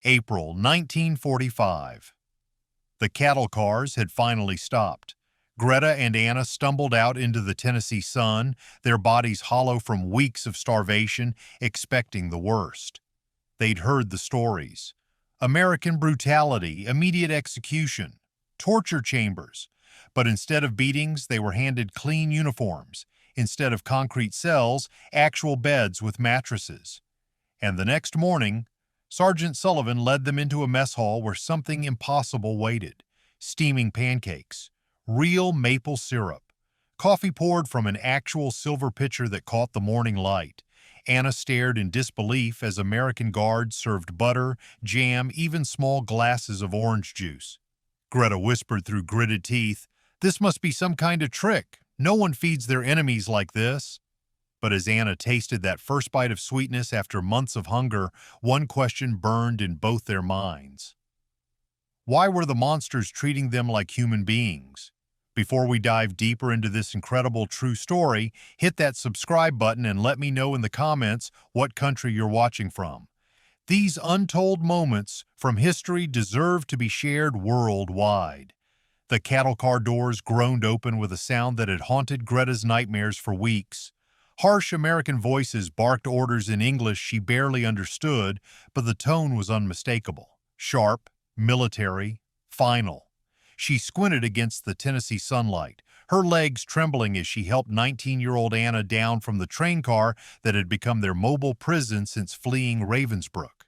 April 1945. The cattle cars had finally stopped. Greta and Anna stumbled out into the Tennessee sun, their bodies hollow from weeks of starvation, expecting the worst. They'd heard the stories. American brutality, immediate execution, torture chambers. But instead of beatings, they were handed clean uniforms. Instead of concrete cells, actual beds with mattresses. And the next morning, Sergeant Sullivan led them into a mess hall where something impossible waited. Steaming pancakes, real maple syrup, coffee poured from an actual silver pitcher that caught the morning light. Anna stared in disbelief as American guards served butter, jam, even small glasses of orange juice. Greta whispered through gritted teeth, "This must be some kind of trick. No one feeds their enemies like this." But as Anna tasted that first bite of sweetness after months of hunger, one question burned in both their minds. Why were the monsters treating them like human beings? Before we dive deeper into this incredible true story, hit that subscribe button and let me know in the comments what country you're watching from. These untold moments from history deserve to be shared worldwide. The cattle car doors groaned open with a sound that had haunted Greta's nightmares for weeks. Harsh American voices barked orders in English she barely understood, but the tone was unmistakable. Sharp, military, final. She squinted against the Tennessee sunlight, her legs trembling as she helped 19-year-old Anna down from the train car that had become their mobile prison since fleeing Ravensbrück.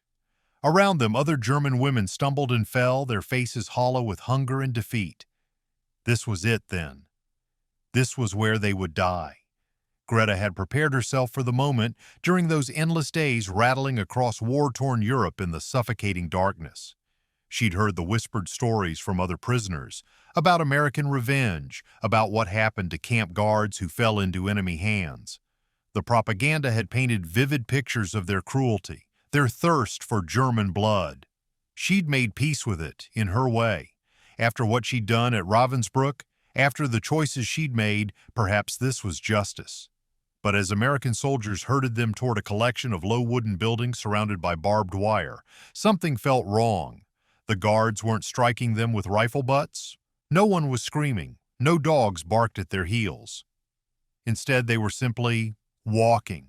Around them, other German women stumbled and fell, their faces hollow with hunger and defeat. This was it, then. This was where they would die. Greta had prepared herself for the moment during those endless days rattling across war-torn Europe in the suffocating darkness. She'd heard the whispered stories from other prisoners, about American revenge, about what happened to camp guards who fell into enemy hands. The propaganda had painted vivid pictures of their cruelty, their thirst for German blood. She'd made peace with it, in her way. After what she'd done at Ravensbrück, after the choices she'd made, perhaps this was justice. But as American soldiers herded them toward a collection of low wooden buildings surrounded by barbed wire, something felt wrong. The guards weren't striking them with rifle butts. No one was screaming. No dogs barked at their heels. Instead, they were simply walking,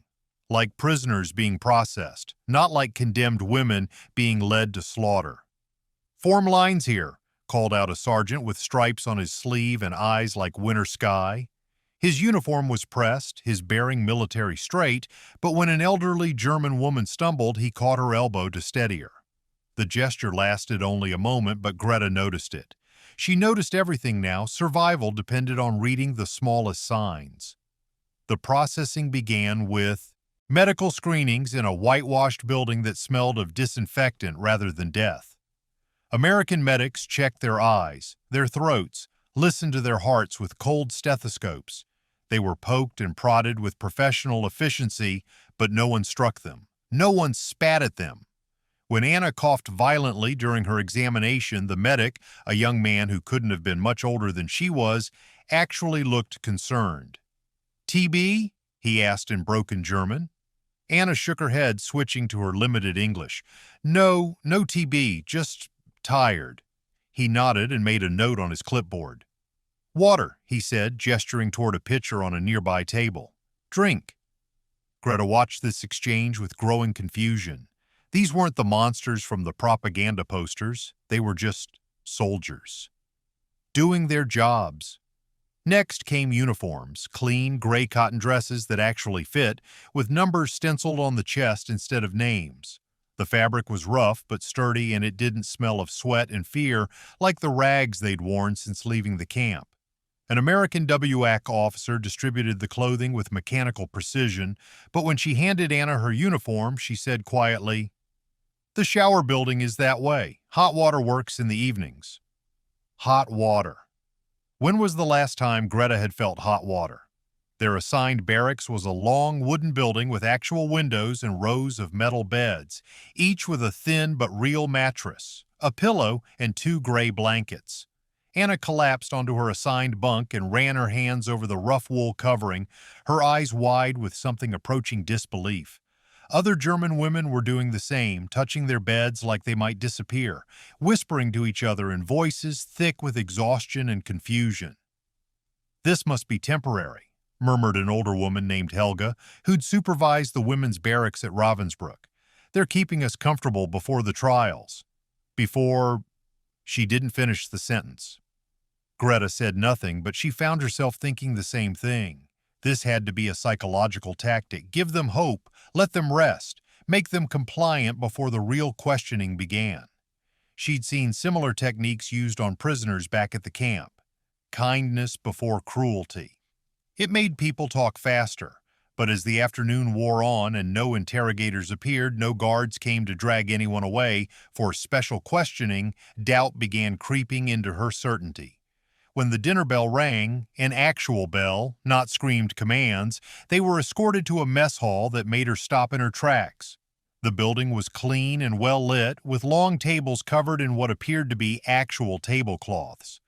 like prisoners being processed, not like condemned women being led to slaughter. "Form lines here," called out a sergeant with stripes on his sleeve and eyes like winter sky. His uniform was pressed, his bearing military straight, but when an elderly German woman stumbled, he caught her elbow to steady her. The gesture lasted only a moment, but Greta noticed it. She noticed everything now. Survival depended on reading the smallest signs. The processing began with medical screenings in a whitewashed building that smelled of disinfectant rather than death. American medics checked their eyes, their throats, listened to their hearts with cold stethoscopes. They were poked and prodded with professional efficiency, but no one struck them. No one spat at them. When Anna coughed violently during her examination, the medic, a young man who couldn't have been much older than she was, actually looked concerned. "TB?" he asked in broken German. Anna shook her head, switching to her limited English. No TB, just tired." He nodded and made a note on his clipboard. "Water," he said, gesturing toward a pitcher on a nearby table. "Drink." Greta watched this exchange with growing confusion. These weren't the monsters from the propaganda posters. They were just soldiers, doing their jobs. Next came uniforms, clean, gray cotton dresses that actually fit, with numbers stenciled on the chest instead of names. The fabric was rough but sturdy, and it didn't smell of sweat and fear like the rags they'd worn since leaving the camp. An American WAC officer distributed the clothing with mechanical precision, but when she handed Anna her uniform, she said quietly, "The shower building is that way. Hot water works in the evenings." Hot water. When was the last time Greta had felt hot water? Their assigned barracks was a long wooden building with actual windows and rows of metal beds, each with a thin but real mattress, a pillow, and 2 gray blankets. Anna collapsed onto her assigned bunk and ran her hands over the rough wool covering, her eyes wide with something approaching disbelief. Other German women were doing the same, touching their beds like they might disappear, whispering to each other in voices thick with exhaustion and confusion. "This must be temporary," murmured an older woman named Helga, who'd supervised the women's barracks at Ravensbrück. "They're keeping us comfortable before the trials." Before... She didn't finish the sentence. Greta said nothing, but she found herself thinking the same thing. This had to be a psychological tactic. Give them hope, let them rest, make them compliant before the real questioning began. She'd seen similar techniques used on prisoners back at the camp. Kindness before cruelty. It made people talk faster, but as the afternoon wore on and no interrogators appeared, no guards came to drag anyone away for special questioning, doubt began creeping into her certainty. When the dinner bell rang, an actual bell, not screamed commands, they were escorted to a mess hall that made her stop in her tracks. The building was clean and well lit, with long tables covered in what appeared to be actual tablecloths.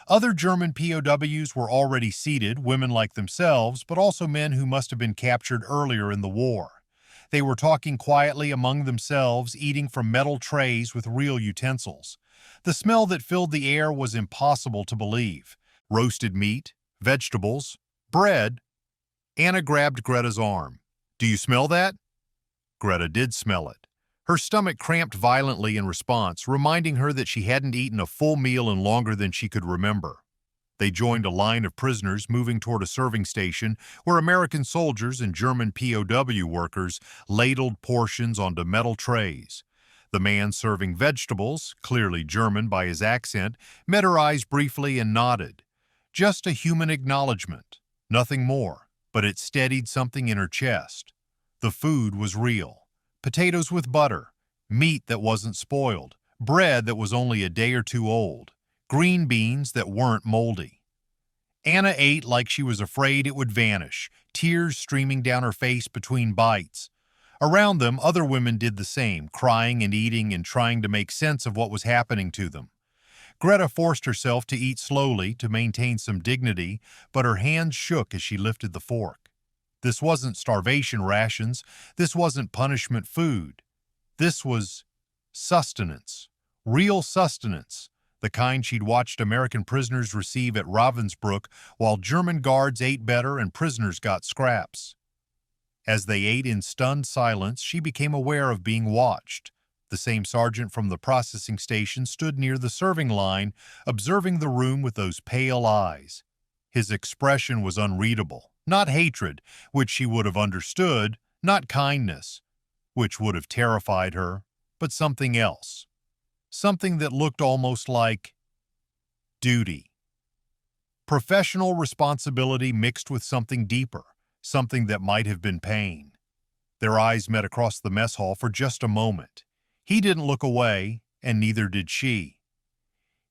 Other German POWs were already seated, women like themselves, but also men who must have been captured earlier in the war. They were talking quietly among themselves, eating from metal trays with real utensils. The smell that filled the air was impossible to believe. Roasted meat, vegetables, bread. Anna grabbed Greta's arm. "Do you smell that?" Greta did smell it. Her stomach cramped violently in response, reminding her that she hadn't eaten a full meal in longer than she could remember. They joined a line of prisoners moving toward a serving station where American soldiers and German POW workers ladled portions onto metal trays. The man serving vegetables, clearly German by his accent, met her eyes briefly and nodded. Just a human acknowledgement, nothing more, but it steadied something in her chest. The food was real. Potatoes with butter, meat that wasn't spoiled, bread that was only a day or two old, green beans that weren't moldy. Anna ate like she was afraid it would vanish, tears streaming down her face between bites. Around them, other women did the same, crying and eating and trying to make sense of what was happening to them. Greta forced herself to eat slowly to maintain some dignity, but her hands shook as she lifted the fork. This wasn't starvation rations. This wasn't punishment food. This was sustenance, real sustenance, the kind she'd watched American prisoners receive at Ravensbrück while German guards ate better and prisoners got scraps. As they ate in stunned silence, she became aware of being watched. The same sergeant from the processing station stood near the serving line, observing the room with those pale eyes. His expression was unreadable. Not hatred, which she would have understood, not kindness, which would have terrified her, but something else. Something that looked almost like duty. Professional responsibility mixed with something deeper, something that might have been pain. Their eyes met across the mess hall for just a moment. He didn't look away, and neither did she.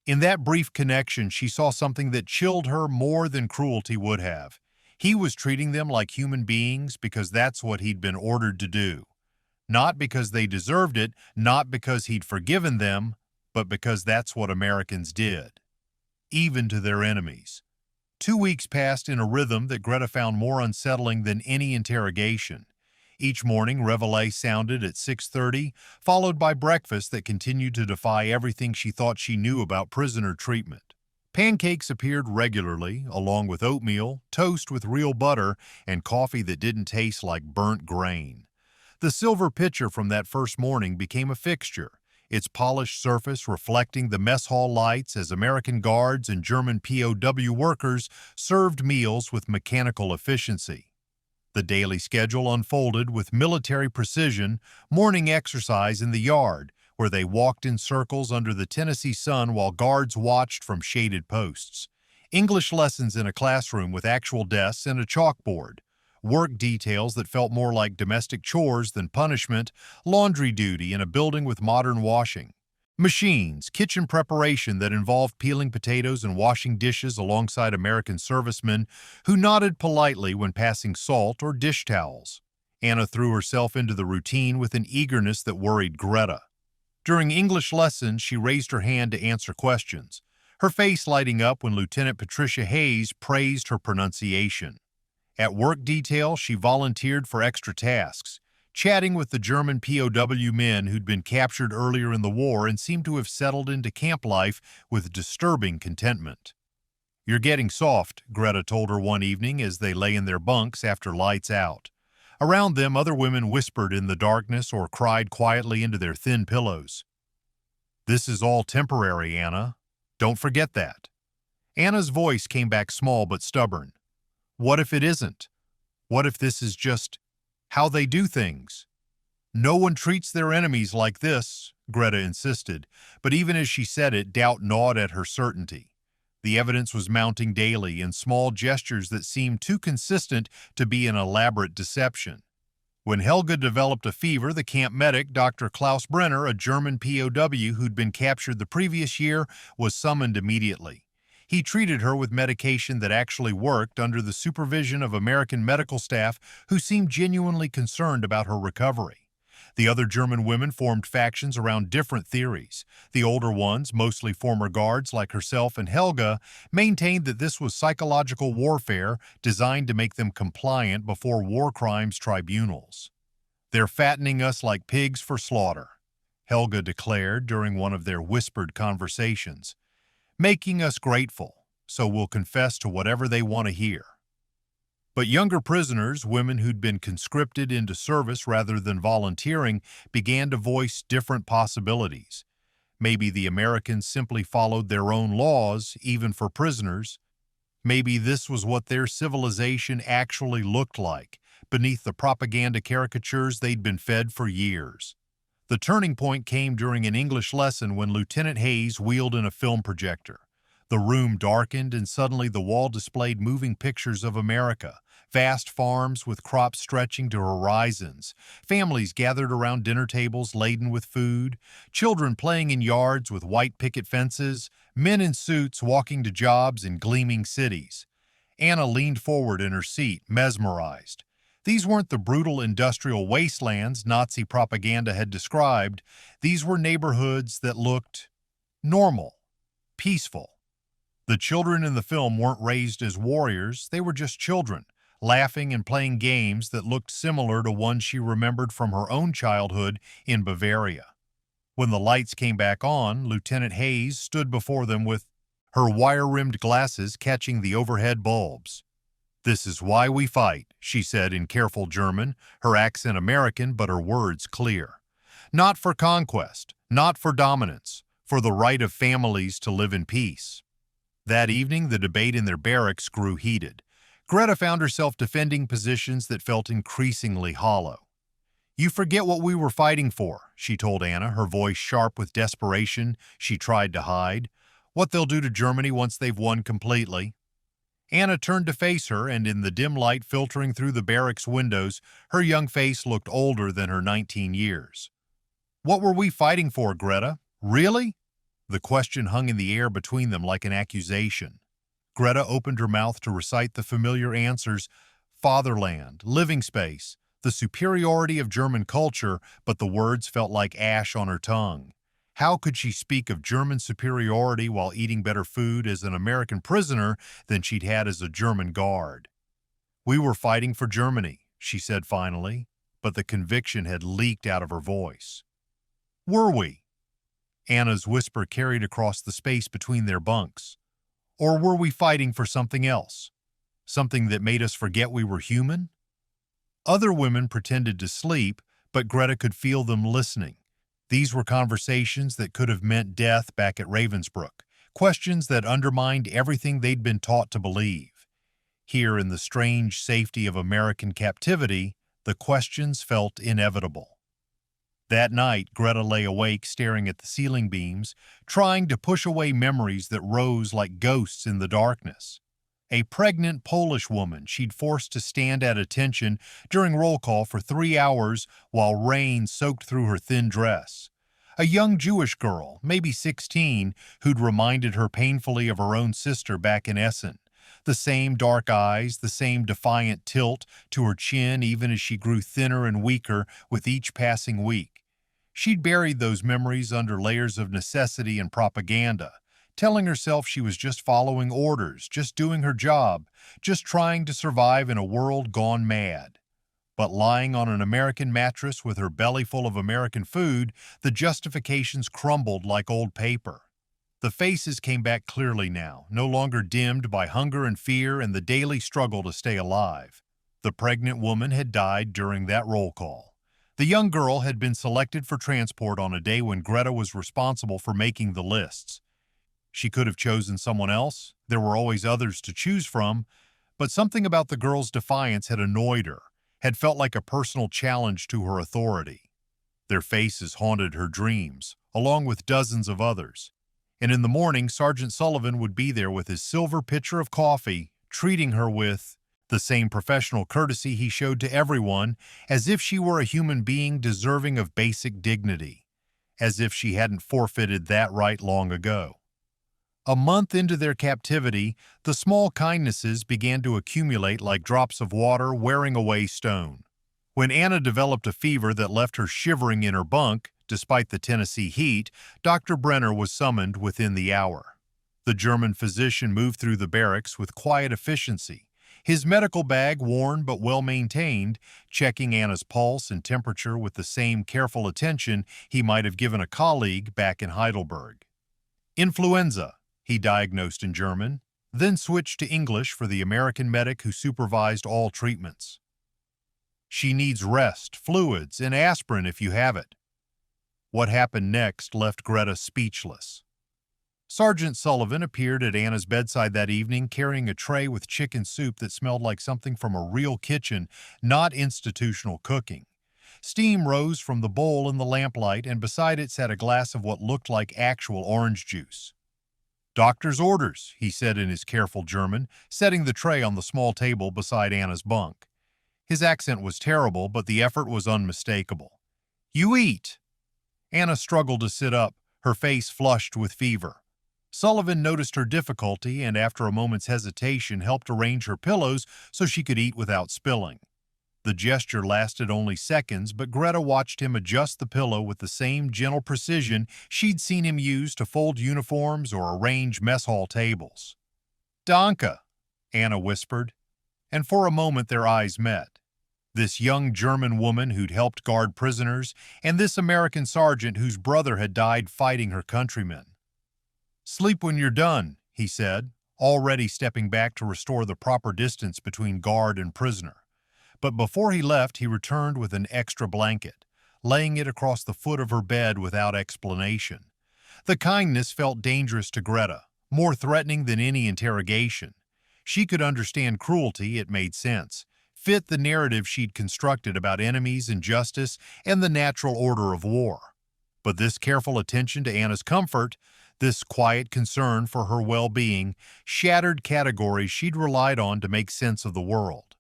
In that brief connection, she saw something that chilled her more than cruelty would have. He was treating them like human beings because that's what he'd been ordered to do. Not because they deserved it, not because he'd forgiven them, but because that's what Americans did. Even to their enemies. 2 weeks passed in a rhythm that Greta found more unsettling than any interrogation. Each morning, réveillé sounded at 6:30, followed by breakfast that continued to defy everything she thought she knew about prisoner treatment. Pancakes appeared regularly, along with oatmeal, toast with real butter, and coffee that didn't taste like burnt grain. The silver pitcher from that first morning became a fixture, its polished surface reflecting the mess hall lights as American guards and German POW workers served meals with mechanical efficiency. The daily schedule unfolded with military precision, morning exercise in the yard, where they walked in circles under the Tennessee sun while guards watched from shaded posts. English lessons in a classroom with actual desks and a chalkboard. Work details that felt more like domestic chores than punishment, laundry duty in a building with modern washing. Machines, kitchen preparation that involved peeling potatoes and washing dishes alongside American servicemen who nodded politely when passing salt or dish towels. Anna threw herself into the routine with an eagerness that worried Greta. During English lessons, she raised her hand to answer questions, her face lighting up when Lieutenant Patricia Hayes praised her pronunciation. At work detail, she volunteered for extra tasks, chatting with the German POW men who'd been captured earlier in the war and seemed to have settled into camp life with disturbing contentment. "You're getting soft," Greta told her one evening as they lay in their bunks after lights out. Around them, other women whispered in the darkness or cried quietly into their thin pillows. "This is all temporary, Anna. Don't forget that." Anna's voice came back small but stubborn. "What if it isn't? What if this is just how they do things?" "No one treats their enemies like this," Greta insisted, but even as she said it, doubt gnawed at her certainty. The evidence was mounting daily in small gestures that seemed too consistent to be an elaborate deception. When Helga developed a fever, the camp medic, Dr. Klaus Brenner, a German POW who'd been captured the previous year, was summoned immediately. He treated her with medication that actually worked under the supervision of American medical staff who seemed genuinely concerned about her recovery. The other German women formed factions around different theories. The older ones, mostly former guards like herself and Helga, maintained that this was psychological warfare designed to make them compliant before war crimes tribunals. "They're fattening us like pigs for slaughter," Helga declared during one of their whispered conversations. "Making us grateful, so we'll confess to whatever they want to hear." But younger prisoners, women who'd been conscripted into service rather than volunteering, began to voice different possibilities. Maybe the Americans simply followed their own laws, even for prisoners. Maybe this was what their civilization actually looked like, beneath the propaganda caricatures they'd been fed for years. The turning point came during an English lesson when Lieutenant Hayes wheeled in a film projector. The room darkened and suddenly the wall displayed moving pictures of America, vast farms with crops stretching to horizons, families gathered around dinner tables laden with food, children playing in yards with white picket fences, men in suits walking to jobs in gleaming cities. Anna leaned forward in her seat, mesmerized. These weren't the brutal industrial wastelands Nazi propaganda had described. These were neighborhoods that looked normal, peaceful. The children in the film weren't raised as warriors, they were just children, laughing and playing games that looked similar to ones she remembered from her own childhood in Bavaria. When the lights came back on, Lieutenant Hayes stood before them with her wire-rimmed glasses catching the overhead bulbs. "This is why we fight," she said in careful German, her accent American but her words clear. "Not for conquest, not for dominance, for the right of families to live in peace." That evening, the debate in their barracks grew heated. Greta found herself defending positions that felt increasingly hollow. "You forget what we were fighting for," she told Anna, her voice sharp with desperation she tried to hide. "What they'll do to Germany once they've won completely." Anna turned to face her, and in the dim light filtering through the barracks windows, her young face looked older than her 19 years. "What were we fighting for, Greta? Really?" The question hung in the air between them like an accusation. Greta opened her mouth to recite the familiar answers: fatherland, living space, the superiority of German culture, but the words felt like ash on her tongue. How could she speak of German superiority while eating better food as an American prisoner than she'd had as a German guard? "We were fighting for Germany," she said finally, but the conviction had leaked out of her voice. "Were we?" Anna's whisper carried across the space between their bunks. "Or were we fighting for something else? Something that made us forget we were human?" Other women pretended to sleep, but Greta could feel them listening. These were conversations that could have meant death back at Ravensbrück, questions that undermined everything they'd been taught to believe. Here in the strange safety of American captivity, the questions felt inevitable. That night, Greta lay awake staring at the ceiling beams, trying to push away memories that rose like ghosts in the darkness. A pregnant Polish woman she'd forced to stand at attention during roll call for 3 hours while rain soaked through her thin dress. A young Jewish girl, maybe 16, who'd reminded her painfully of her own sister back in Essen. The same dark eyes, the same defiant tilt to her chin even as she grew thinner and weaker with each passing week. She'd buried those memories under layers of necessity and propaganda, telling herself she was just following orders, just doing her job, just trying to survive in a world gone mad. But lying on an American mattress with her belly full of American food, the justifications crumbled like old paper. The faces came back clearly now, no longer dimmed by hunger and fear and the daily struggle to stay alive. The pregnant woman had died during that roll call. The young girl had been selected for transport on a day when Greta was responsible for making the lists. She could have chosen someone else. There were always others to choose from, but something about the girl's defiance had annoyed her, had felt like a personal challenge to her authority. Their faces haunted her dreams, along with dozens of others. And in the morning, Sergeant Sullivan would be there with his silver pitcher of coffee, treating her with the same professional courtesy he showed to everyone, as if she were a human being deserving of basic dignity, as if she hadn't forfeited that right long ago. A month into their captivity, the small kindnesses began to accumulate like drops of water wearing away stone. When Anna developed a fever that left her shivering in her bunk, despite the Tennessee heat, Dr. Brenner was summoned within the hour. The German physician moved through the barracks with quiet efficiency, his medical bag worn but well-maintained, checking Anna's pulse and temperature with the same careful attention he might have given a colleague back in Heidelberg. Influenza, he diagnosed in German, then switched to English for the American medic who supervised all treatments. She needs rest, fluids, and aspirin if you have it. What happened next left Greta speechless. Sergeant Sullivan appeared at Anna's bedside that evening carrying a tray with chicken soup that smelled like something from a real kitchen, not institutional cooking. Steam rose from the bowl in the lamplight, and beside it sat a glass of what looked like actual orange juice. "Doctor's orders," he said in his careful German, setting the tray on the small table beside Anna's bunk. His accent was terrible, but the effort was unmistakable. "You eat." Anna struggled to sit up, her face flushed with fever. Sullivan noticed her difficulty and, after a moment's hesitation, helped arrange her pillows so she could eat without spilling. The gesture lasted only seconds, but Greta watched him adjust the pillow with the same gentle precision she'd seen him use to fold uniforms or arrange mess hall tables. "Danke," Anna whispered, and for a moment their eyes met. This young German woman who'd helped guard prisoners, and this American sergeant whose brother had died fighting her countrymen. "Sleep when you're done," he said, already stepping back to restore the proper distance between guard and prisoner. But before he left, he returned with an extra blanket, laying it across the foot of her bed without explanation. The kindness felt dangerous to Greta, more threatening than any interrogation. She could understand cruelty, it made sense, fit the narrative she'd constructed about enemies and justice and the natural order of war. But this careful attention to Anna's comfort, this quiet concern for her well-being, shattered categories she'd relied on to make sense of the world.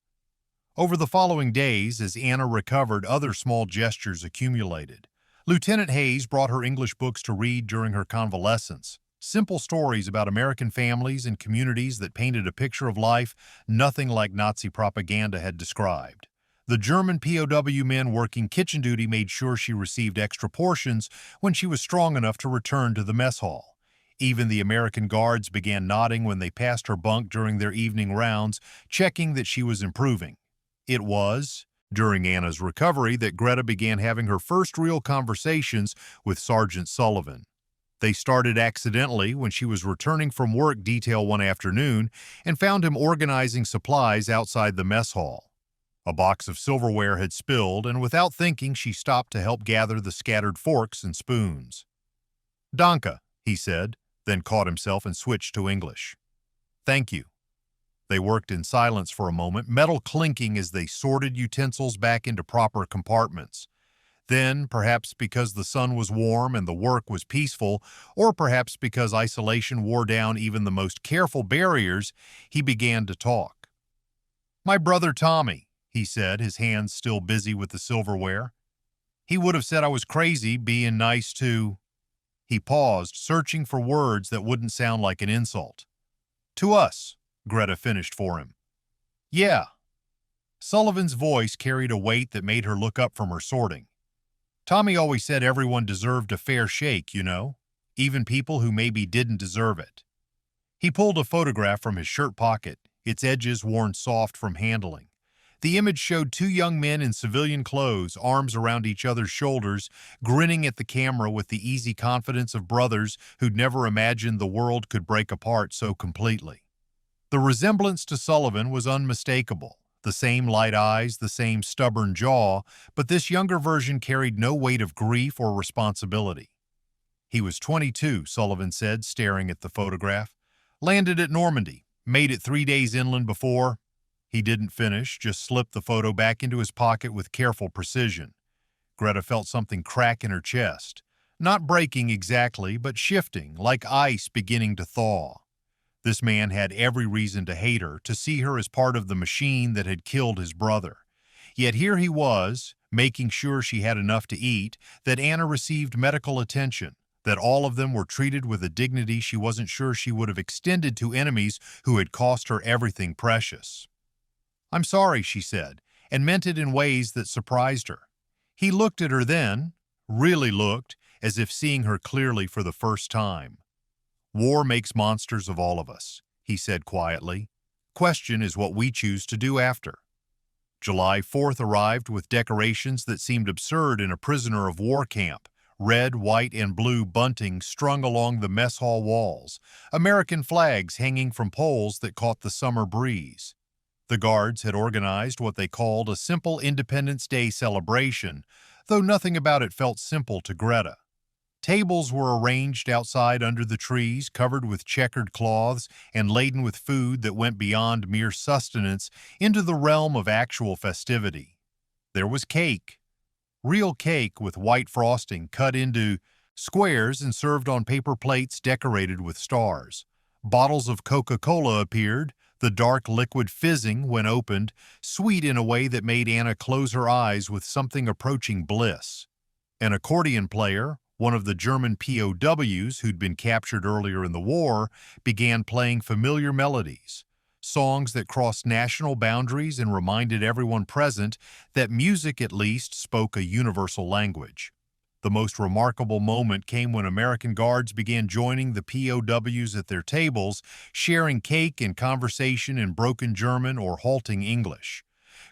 Over the following days, as Anna recovered, other small gestures accumulated. Lieutenant Hayes brought her English books to read during her convalescence, simple stories about American families and communities that painted a picture of life nothing like Nazi propaganda had described. The German POW men working kitchen duty made sure she received extra portions when she was strong enough to return to the mess hall. Even the American guards began nodding when they passed her bunk during their evening rounds, checking that she was improving. It was during Anna's recovery that Greta began having her first real conversations with Sergeant Sullivan. They started accidentally when she was returning from work detail one afternoon and found him organizing supplies outside the mess hall. A box of silverware had spilled, and without thinking, she stopped to help gather the scattered forks and spoons. "Danke," he said, then caught himself and switched to English. "Thank you." They worked in silence for a moment, metal clinking as they sorted utensils back into proper compartments. Then, perhaps because the sun was warm and the work was peaceful, or perhaps because isolation wore down even the most careful barriers, he began to talk. "My brother Tommy," he said, his hands still busy with the silverware. "He would have said I was crazy being nice to—" He paused, searching for words that wouldn't sound like an insult. "To us," Greta finished for him. "Yeah." Sullivan's voice carried a weight that made her look up from her sorting. "Tommy always said everyone deserved a fair shake, you know, even people who maybe didn't deserve it." He pulled a photograph from his shirt pocket, its edges worn soft from handling. The image showed two young men in civilian clothes, arms around each other's shoulders, grinning at the camera with the easy confidence of brothers who'd never imagined the world could break apart so completely. The resemblance to Sullivan was unmistakable. The same light eyes, the same stubborn jaw, but this younger version carried no weight of grief or responsibility. "He was 22, Sullivan said, staring at the photograph. "Landed at Normandy, made it 3 days inland before—" He didn't finish, just slipped the photo back into his pocket with careful precision. Greta felt something crack in her chest. Not breaking exactly, but shifting, like ice beginning to thaw. This man had every reason to hate her, to see her as part of the machine that had killed his brother. Yet here he was, making sure she had enough to eat, that Anna received medical attention, that all of them were treated with a dignity she wasn't sure she would have extended to enemies who had cost her everything precious. "I'm sorry," she said, and meant it in ways that surprised her. He looked at her then, really looked, as if seeing her clearly for the first time. "War makes monsters of all of us," he said quietly. "Question is what we choose to do after." July 4th arrived with decorations that seemed absurd in a prisoner of war camp. Red, white, and blue bunting strung along the mess hall walls, American flags hanging from poles that caught the summer breeze. The guards had organized what they called a simple Independence Day celebration, though nothing about it felt simple to Greta. Tables were arranged outside under the trees, covered with checkered cloths and laden with food that went beyond mere sustenance into the realm of actual festivity. There was cake. Real cake with white frosting cut into squares and served on paper plates decorated with stars. Bottles of Coca-Cola appeared, the dark liquid fizzing when opened, sweet in a way that made Anna close her eyes with something approaching bliss. An accordion player, one of the German POWs who'd been captured earlier in the war, began playing familiar melodies, songs that crossed national boundaries and reminded everyone present that music at least spoke a universal language. The most remarkable moment came when American guards began joining the POWs at their tables, sharing cake and conversation in broken German or halting English.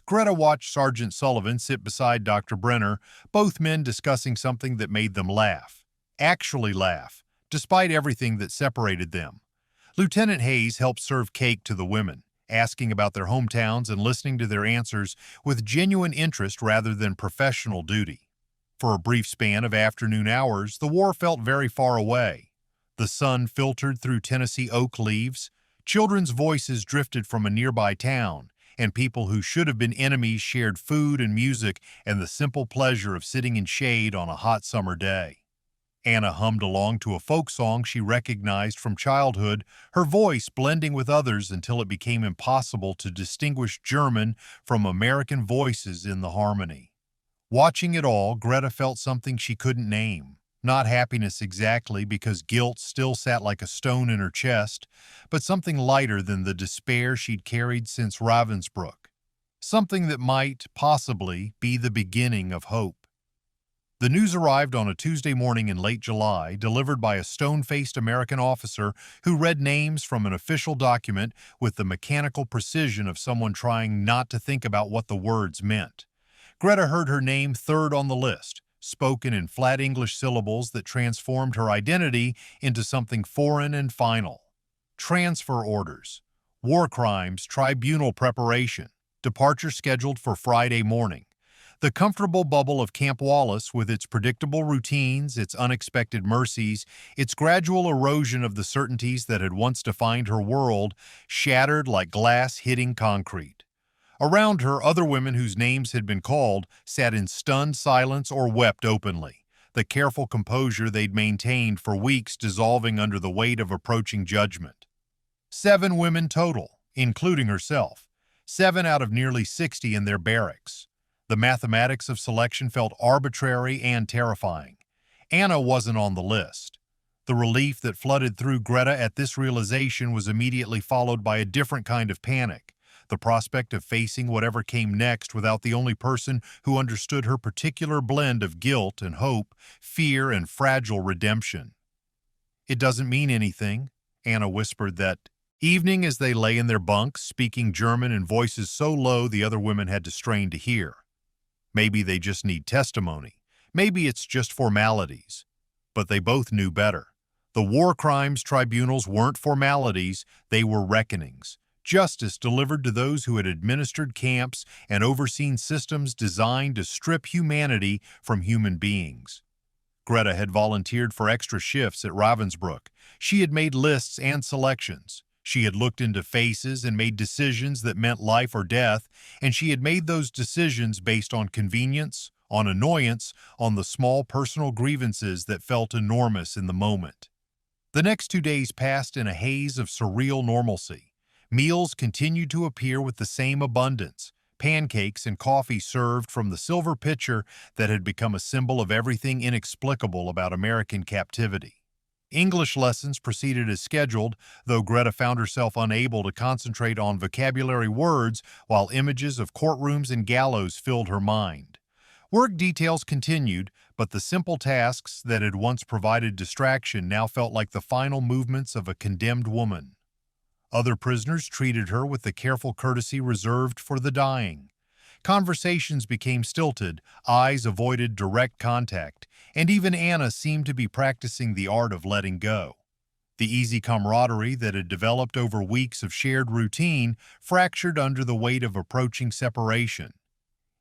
Greta watched Sergeant Sullivan sit beside Dr. Brenner, both men discussing something that made them laugh. Actually laugh, despite everything that separated them. Lieutenant Hayes helped serve cake to the women, asking about their hometowns and listening to their answers with genuine interest rather than professional duty. For a brief span of afternoon hours, the war felt very far away. The sun filtered through Tennessee oak leaves, children's voices drifted from a nearby town, and people who should have been enemies shared food and music and the simple pleasure of sitting in shade on a hot summer day. Anna hummed along to a folk song she recognized from childhood, her voice blending with others until it became impossible to distinguish German from American voices in the harmony. Watching it all, Greta felt something she couldn't name. Not happiness exactly, because guilt still sat like a stone in her chest, but something lighter than the despair she'd carried since Ravensbrück. Something that might, possibly, be the beginning of hope. The news arrived on a Tuesday morning in late July, delivered by a stone-faced American officer who read names from an official document with the mechanical precision of someone trying not to think about what the words meant. Greta heard her name third on the list, spoken in flat English syllables that transformed her identity into something foreign and final. Transfer orders, war crimes, tribunal preparation, departure scheduled for Friday morning. The comfortable bubble of Camp Wallace, with its predictable routines, its unexpected mercies, its gradual erosion of the certainties that had once defined her world, shattered like glass hitting concrete. Around her, other women whose names had been called sat in stunned silence or wept openly, the careful composure they'd maintained for weeks dissolving under the weight of approaching judgment. 7 women total, including herself, 7 out of nearly 60 in their barracks. The mathematics of selection felt arbitrary and terrifying. Anna wasn't on the list. The relief that flooded through Greta at this realization was immediately followed by a different kind of panic, the prospect of facing whatever came next without the only person who understood her particular blend of guilt and hope, fear and fragile redemption. "It doesn't mean anything," Anna whispered that, Evening as they lay in their bunks, speaking German in voices so low the other women had to strain to hear. Maybe they just need testimony. Maybe it's just formalities. But they both knew better. The war crimes tribunals weren't formalities, they were reckonings. Justice delivered to those who had administered camps and overseen systems designed to strip humanity from human beings. Greta had volunteered for extra shifts at Ravensbrück. She had made lists and selections. She had looked into faces and made decisions that meant life or death, and she had made those decisions based on convenience, on annoyance, on the small personal grievances that felt enormous in the moment. The next 2 days passed in a haze of surreal normalcy. Meals continued to appear with the same abundance, pancakes and coffee served from the silver pitcher that had become a symbol of everything inexplicable about American captivity. English lessons proceeded as scheduled, though Greta found herself unable to concentrate on vocabulary words while images of courtrooms and gallows filled her mind. Work details continued, but the simple tasks that had once provided distraction now felt like the final movements of a condemned woman. Other prisoners treated her with the careful courtesy reserved for the dying. Conversations became stilted, eyes avoided direct contact, and even Anna seemed to be practicing the art of letting go. The easy camaraderie that had developed over weeks of shared routine fractured under the weight of approaching separation.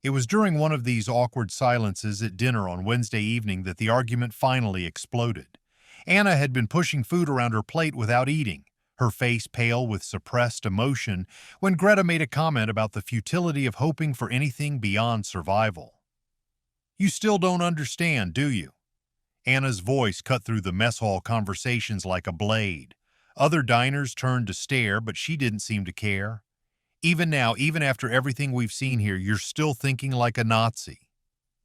It was during one of these awkward silences at dinner on Wednesday evening that the argument finally exploded. Anna had been pushing food around her plate without eating, her face pale with suppressed emotion, when Greta made a comment about the futility of hoping for anything beyond survival. "You still don't understand, do you?" Anna's voice cut through the mess hall conversations like a blade. Other diners turned to stare, but she didn't seem to care. "Even now, even after everything we've seen here, you're still thinking like a Nazi."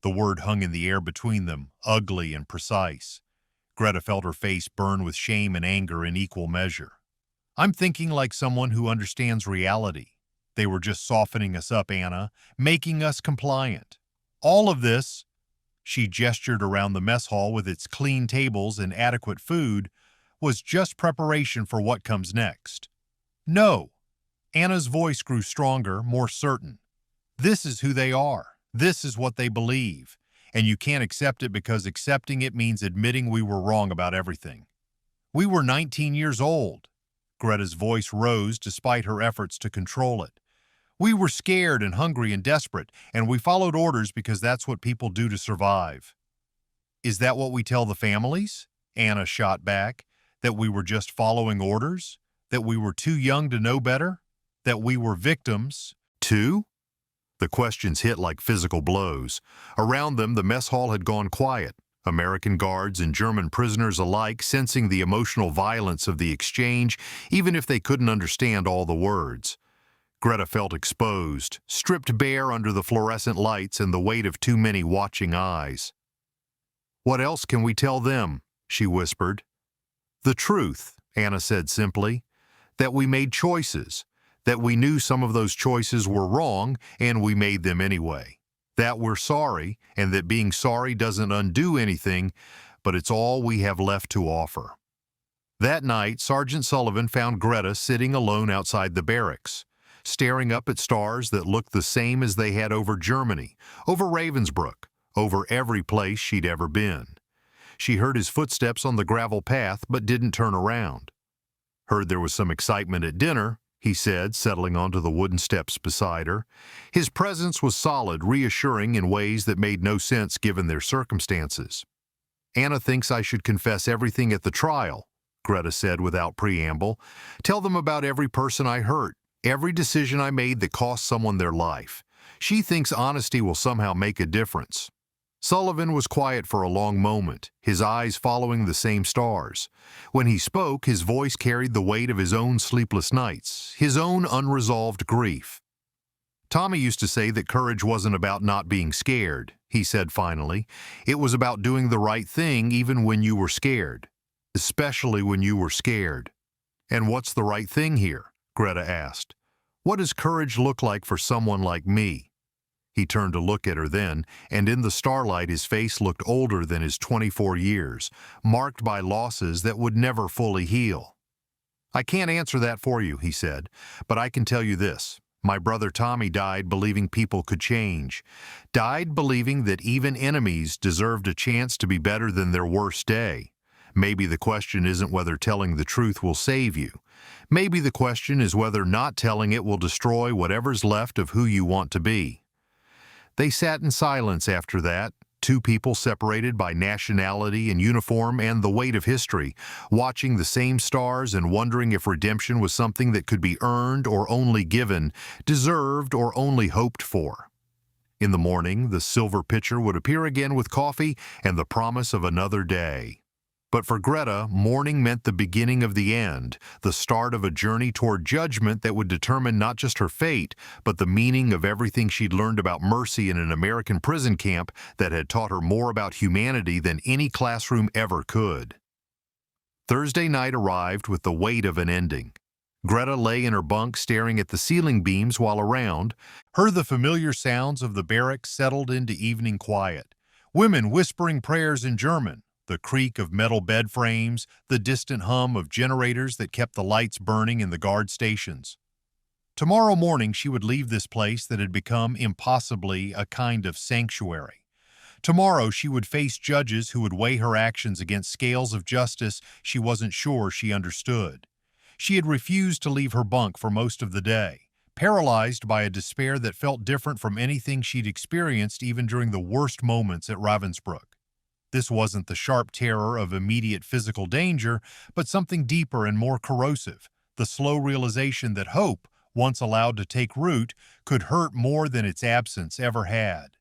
The word hung in the air between them, ugly and precise. Greta felt her face burn with shame and anger in equal measure. "I'm thinking like someone who understands reality. They were just softening us up, Anna, making us compliant. All of this," she gestured around the mess hall with its clean tables and adequate food, "was just preparation for what comes next." "No." Anna's voice grew stronger, more certain. "This is who they are. This is what they believe. And you can't accept it because accepting it means admitting we were wrong about everything. We were 19 years old." Greta's voice rose despite her efforts to control it. "We were scared and hungry and desperate, and we followed orders because that's what people do to survive." "Is that what we tell the families?" Anna shot back. "That we were just following orders? That we were too young to know better? That we were victims, too?" The questions hit like physical blows. Around them, the mess hall had gone quiet. American guards and German prisoners alike sensing the emotional violence of the exchange, even if they couldn't understand all the words. Greta felt exposed, stripped bare under the fluorescent lights and the weight of too many watching eyes. "What else can we tell them?" she whispered. "The truth," Anna said simply. "That we made choices. That we knew some of those choices were wrong, and we made them anyway. That we're sorry, and that being sorry doesn't undo anything, but it's all we have left to offer." That night, Sergeant Sullivan found Greta sitting alone outside the barracks, staring up at stars that looked the same as they had over Germany, over Ravensbrück, over every place she'd ever been. She heard his footsteps on the gravel path, but didn't turn around. "Heard there was some excitement at dinner," he said, settling onto the wooden steps beside her. His presence was solid, reassuring in ways that made no sense given their circumstances. "Anna thinks I should confess everything at the trial," Greta said without preamble. "Tell them about every person I hurt, every decision I made that cost someone their life. She thinks honesty will somehow make a difference." Sullivan was quiet for a long moment, his eyes following the same stars. When he spoke, his voice carried the weight of his own sleepless nights, his own unresolved grief. "Tommy used to say that courage wasn't about not being scared," he said finally. "It was about doing the right thing even when you were scared. Especially when you were scared." "And what's the right thing here?" Greta asked. "What does courage look like for someone like me?" He turned to look at her then, and in the starlight his face looked older than his 24 years, marked by losses that would never fully heal. "I can't answer that for you," he said, "but I can tell you this. My brother Tommy died believing people could change. Died believing that even enemies deserved a chance to be better than their worst day. Maybe the question isn't whether telling the truth will save you. Maybe the question is whether not telling it will destroy whatever's left of who you want to be." They sat in silence after that, two people separated by nationality and uniform and the weight of history, watching the same stars and wondering if redemption was something that could be earned or only given, deserved or only hoped for. In the morning, the silver pitcher would appear again with coffee and the promise of another day. But for Greta, morning meant the beginning of the end, the start of a journey toward judgment that would determine not just her fate, but the meaning of everything she'd learned about mercy in an American prison camp that had taught her more about humanity than any classroom ever could. Thursday night arrived with the weight of an ending. Greta lay in her bunk staring at the ceiling beams while around her the familiar sounds of the barracks settled into evening quiet. Women whispering prayers in German, the creak of metal bed frames, the distant hum of generators that kept the lights burning in the guard stations. Tomorrow morning she would leave this place that had become impossibly a kind of sanctuary. Tomorrow she would face judges who would weigh her actions against scales of justice she wasn't sure she understood. She had refused to leave her bunk for most of the day, paralyzed by a despair that felt different from anything she'd experienced even during the worst moments at Ravensbrück. This wasn't the sharp terror of immediate physical danger, but something deeper and more corrosive, the slow realization that hope, once allowed to take root, could hurt more than its absence ever had.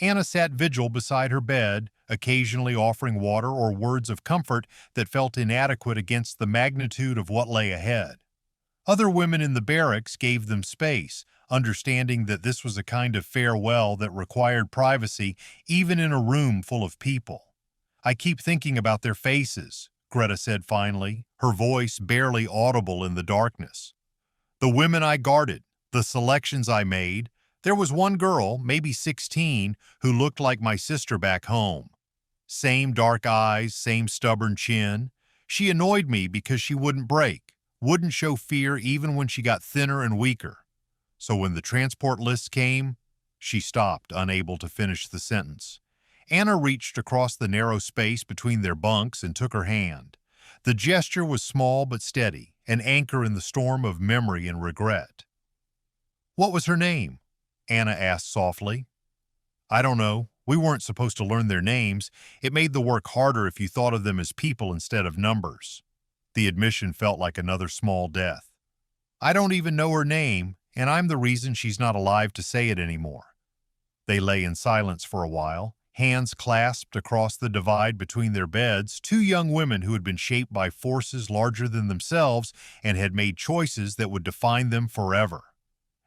Anna sat vigil beside her bed, occasionally offering water or words of comfort that felt inadequate against the magnitude of what lay ahead. Other women in the barracks gave them space, understanding that this was a kind of farewell that required privacy even in a room full of people. "I keep thinking about their faces," Greta said finally, her voice barely audible in the darkness. "The women I guarded, the selections I made. There was one girl, maybe 16, who looked like my sister back home. Same dark eyes, same stubborn chin. She annoyed me because she wouldn't break, wouldn't show fear even when she got thinner and weaker. So when the transport list came," she stopped, unable to finish the sentence. Anna reached across the narrow space between their bunks and took her hand. The gesture was small but steady, an anchor in the storm of memory and regret. "What was her name?" Anna asked softly. "I don't know. We weren't supposed to learn their names. It made the work harder if you thought of them as people instead of numbers." The admission felt like another small death. "I don't even know her name, and I'm the reason she's not alive to say it anymore." They lay in silence for a while, hands clasped across the divide between their beds, two young women who had been shaped by forces larger than themselves and had made choices that would define them forever.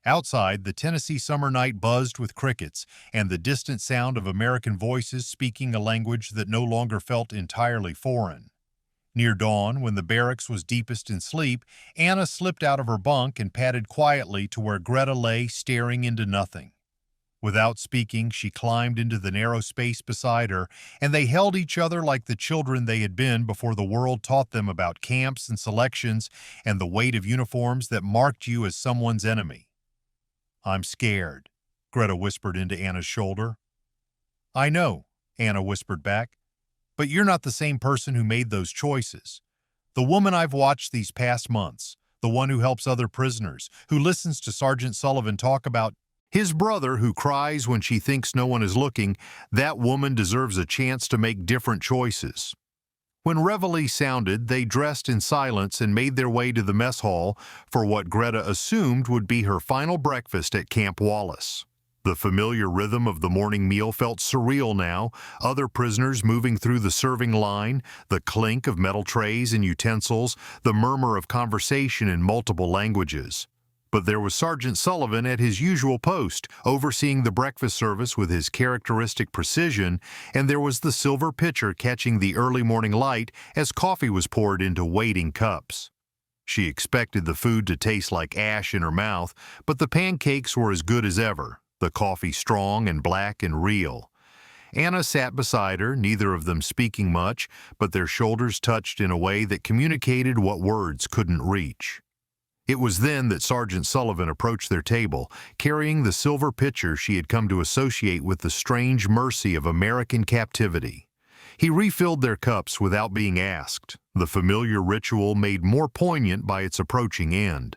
Outside, the Tennessee summer night buzzed with crickets and the distant sound of American voices speaking a language that no longer felt entirely foreign. Near dawn, when the barracks was deepest in sleep, Anna slipped out of her bunk and padded quietly to where Greta lay staring into nothing. Without speaking, she climbed into the narrow space beside her, and they held each other like the children they had been before the world taught them about camps and selections and the weight of uniforms that marked you as someone's enemy. "I'm scared," Greta whispered into Anna's shoulder. "I know," Anna whispered back. "But you're not the same person who made those choices. The woman I've watched these past months, the one who helps other prisoners, who listens to Sergeant Sullivan talk about his brother who cries when she thinks no one is looking, that woman deserves a chance to make different choices." When reveille sounded, they dressed in silence and made their way to the mess hall for what Greta assumed would be her final breakfast at Camp Wallace. The familiar rhythm of the morning meal felt surreal now, other prisoners moving through the serving line, the clink of metal trays and utensils, the murmur of conversation in multiple languages. But there was Sergeant Sullivan at his usual post, overseeing the breakfast service with his characteristic precision, and there was the silver pitcher catching the early morning light as coffee was poured into waiting cups. She expected the food to taste like ash in her mouth, but the pancakes were as good as ever, the coffee strong and black and real. Anna sat beside her, neither of them speaking much, but their shoulders touched in a way that communicated what words couldn't reach. It was then that Sergeant Sullivan approached their table, carrying the silver pitcher she had come to associate with the strange mercy of American captivity. He refilled their cups without being asked, the familiar ritual made more poignant by its approaching end.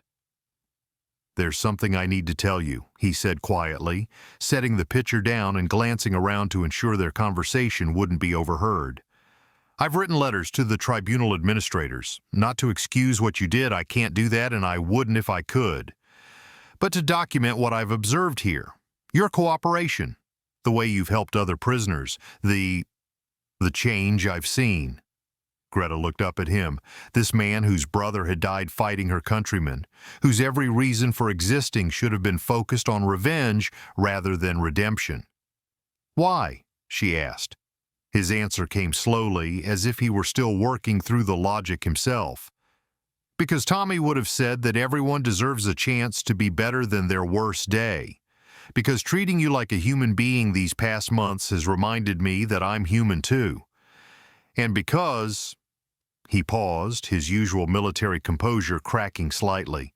"There's something I need to tell you," he said quietly, setting the pitcher down and glancing around to ensure their conversation wouldn't be overheard. "I've written letters to the tribunal administrators. Not to excuse what you did, I can't do that, and I wouldn't if I could. But to document what I've observed here. Your cooperation, the way you've helped other prisoners, the change I've seen." Greta looked up at him, this man whose brother had died fighting her countrymen, whose every reason for existing should have been focused on revenge rather than redemption. "Why?" she asked. His answer came slowly, as if he were still working through the logic himself. "Because Tommy would have said that everyone deserves a chance to be better than their worst day. Because treating you like a human being these past months has reminded me that I'm human too. And because—" He paused, his usual military composure cracking slightly.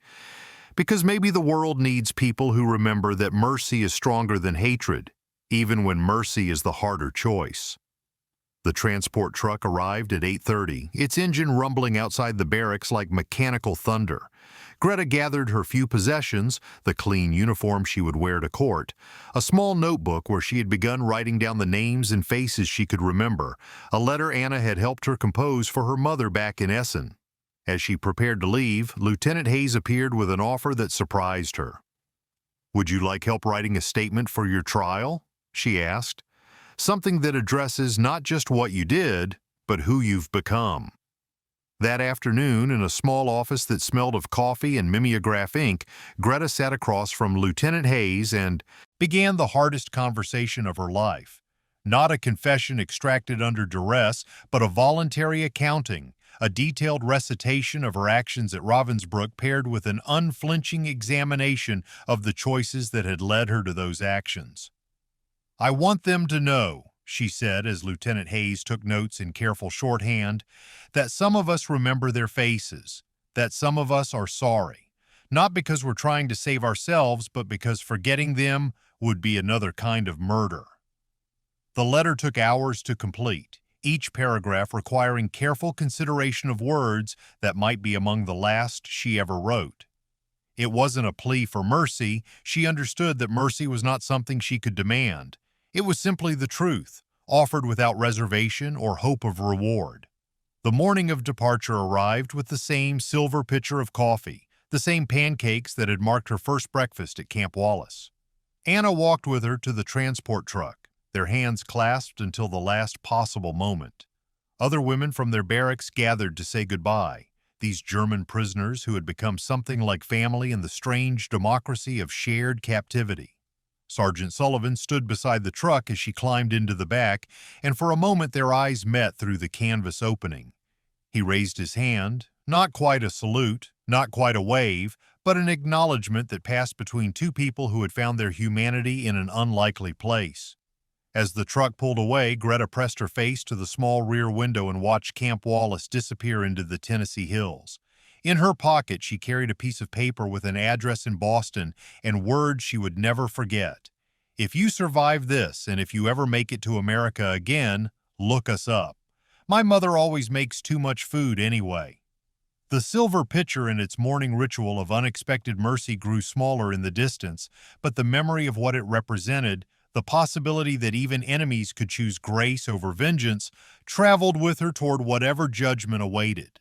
"Because maybe the world needs people who remember that mercy is stronger than hatred, even when mercy is the harder choice." The transport truck arrived at 8:30, its engine rumbling outside the barracks like mechanical thunder. Greta gathered her few possessions, the clean uniform she would wear to court, a small notebook where she had begun writing down the names and faces she could remember, a letter Anna had helped her compose for her mother back in Essen. As she prepared to leave, Lieutenant Hayes appeared with an offer that surprised her. "Would you like help writing a statement for your trial?" she asked. "Something that addresses not just what you did, but who you've become." That afternoon, in a small office that smelled of coffee and mimeograph ink, Greta sat across from Lieutenant Hayes and began the hardest conversation of her life. Not a confession extracted under duress, but a voluntary accounting, a detailed recitation of her actions at Ravensbrück paired with an unflinching examination of the choices that had led her to those actions. "I want them to know," she said as Lieutenant Hayes took notes in careful shorthand, "that some of us remember their faces, that some of us are sorry, not because we're trying to save ourselves, but because forgetting them would be another kind of murder." The letter took hours to complete, each paragraph requiring careful consideration of words that might be among the last she ever wrote. It wasn't a plea for mercy. She understood that mercy was not something she could demand. It was simply the truth, offered without reservation or hope of reward. The morning of departure arrived with the same silver pitcher of coffee, the same pancakes that had marked her first breakfast at Camp Wallace. Anna walked with her to the transport truck, their hands clasped until the last possible moment. Other women from their barracks gathered to say goodbye, these German prisoners who had become something like family in the strange democracy of shared captivity. Sergeant Sullivan stood beside the truck as she climbed into the back, and for a moment their eyes met through the canvas opening. He raised his hand, not quite a salute, not quite a wave, but an acknowledgement that passed between two people who had found their humanity in an unlikely place. As the truck pulled away, Greta pressed her face to the small rear window and watched Camp Wallace disappear into the Tennessee hills. In her pocket, she carried a piece of paper with an address in Boston and words she would never forget. "If you survive this, and if you ever make it to America again, look us up. My mother always makes too much food anyway." The silver pitcher in its morning ritual of unexpected mercy grew smaller in the distance, but the memory of what it represented, the possibility that even enemies could choose grace over vengeance, traveled with her toward whatever judgment awaited.